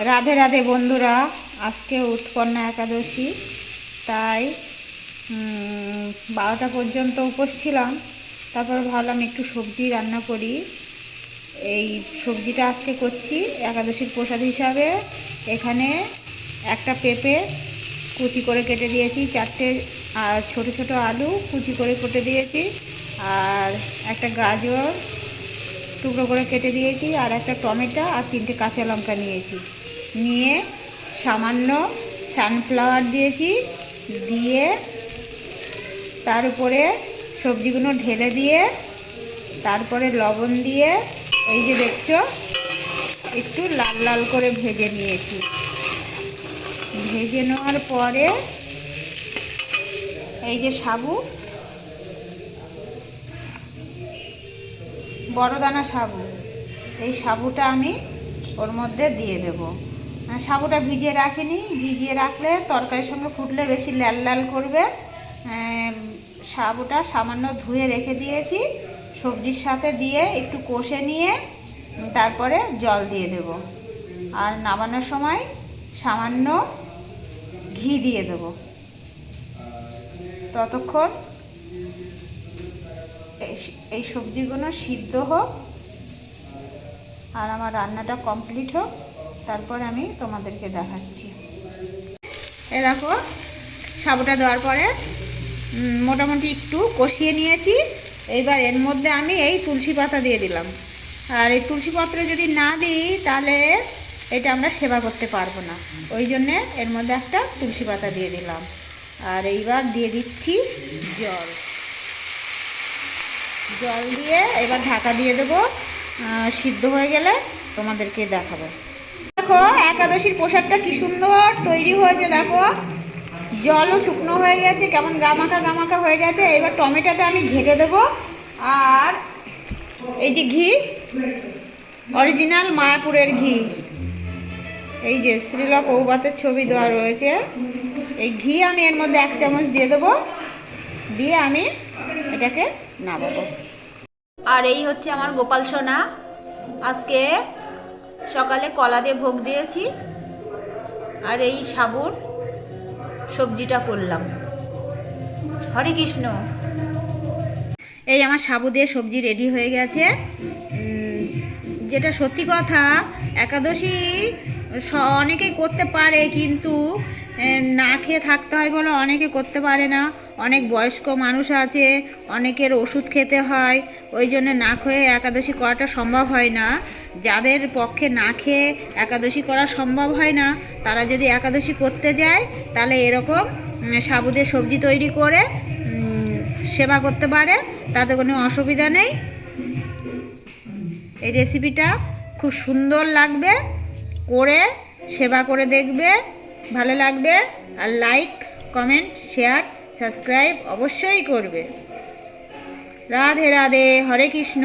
রাধে রাধে বন্ধুরা, আজকে উৎপন্না একাদশী, তাই 12টা পর্যন্ত উপোস ছিলাম। তারপর ভাবলাম একটু সবজি রান্না করি। এই সবজিটা আজকে করছি একাদশীর প্রসাদ হিসাবে। এখানে একটা পেঁপে কুচি করে কেটে দিয়েছি, 4টে আর ছোট ছোট আলু কুচি করে কেটে দিয়েছি, আর একটা গাজর টুকরো করে কেটে দিয়েছি, আর একটা টমেটো আর 3টে কাঁচা লঙ্কা নিয়েছি। নিয়ে সামান্য সানফ্লাওয়ার দিয়েছি, দিয়ে তার উপরে সবজিগুলো ঢেলে দিয়ে তারপরে লবণ দিয়ে এই যে দেখছো একটু লাল লাল করে ভেজে নিয়েছি। ভেজে নেওয়ার পরে এই যে সাবু, বড় দানা সাবু, এই সাবুটা আমি ওর মধ্যে দিয়ে দেব। সাবুটা ভিজিয়ে রাখিনি, ভিজিয়ে রাখলে তরকারির সঙ্গে ফুটলে বেশি লাল লাল করবে। সাবুটা সামান্য ধুয়ে রেখে দিয়েছি, সবজির সাথে দিয়ে একটু কষে নিয়ে তারপরে জল দিয়ে দেব। আর নামানোর সময় সামান্য ঘি দিয়ে দেব। ততক্ষণ এই সবজিগুলো সিদ্ধ হোক আর আমার রান্নাটা কমপ্লিট হোক, তারপর আমি তোমাদেরকে দেখাচ্ছি। এ দেখো, সাবুটা দেওয়ার পরে মোটামুটি একটু কষিয়ে নিয়েছি। এইবার এর মধ্যে আমি এই তুলসী পাতা দিয়ে দিলাম। আর এই তুলসী পত্র যদি না দিই তাহলে এটা আমরা সেবা করতে পারবো না, ওই জন্যে এর মধ্যে একটা তুলসী পাতা দিয়ে দিলাম। আর এইবার দিয়ে দিচ্ছি জল। জল দিয়ে এবার ঢাকা দিয়ে দেবো, সিদ্ধ হয়ে গেলে তোমাদেরকে দেখাবো। দেখো একাদশীর প্রসাদটা কি সুন্দর তৈরি হয়েছে। দেখো জলও শুকনো হয়ে গেছে, কেমন গামাখা গামাখা হয়ে গেছে। এবার টমেটোটা আমি ঘেটে দেবো। আর এই যে ঘি, অরিজিনাল মায়াপুরের ঘি, এই যে শ্রীল প্রভুপাদের ছবি দেওয়া রয়েছে, এই ঘি আমি এর মধ্যে 1 চামচ দিয়ে দেবো। দিয়ে আমি এটাকে নামাবো। আর এই হচ্ছে আমার গোপাল সোনা। আজকে সকালে কলা দিয়ে ভোগ দিয়েছি, আর এই সাবুর সবজিটা করলাম। হরে কৃষ্ণ। এই আমার সাবু দিয়ে সবজি রেডি হয়ে গেছে। যেটা সত্যি কথা, একাদশী অনেকেই করতে পারে, কিন্তু না খেয়ে থাকতে হয় বলে অনেকে করতে পারে না। অনেক বয়স্ক মানুষ আছে, অনেকের ওষুধ খেতে হয়, ওই জন্য না খেয়ে একাদশী করাটা সম্ভব হয় না। যাদের পক্ষে না খেয়ে একাদশী করা সম্ভব হয় না, তারা যদি একাদশী করতে যায় তাহলে এরকম সাবু দিয়ে সবজি তৈরি করে সেবা করতে পারে, তাতে কোনো অসুবিধা নেই। এই রেসিপিটা খুব সুন্দর লাগবে, করে সেবা করে দেখবে, ভালো লাগবে। আর লাইক, কমেন্ট, শেয়ার, সাবস্ক্রাইব অবশ্যই করবে। রাধে রাধে, হরে কৃষ্ণ।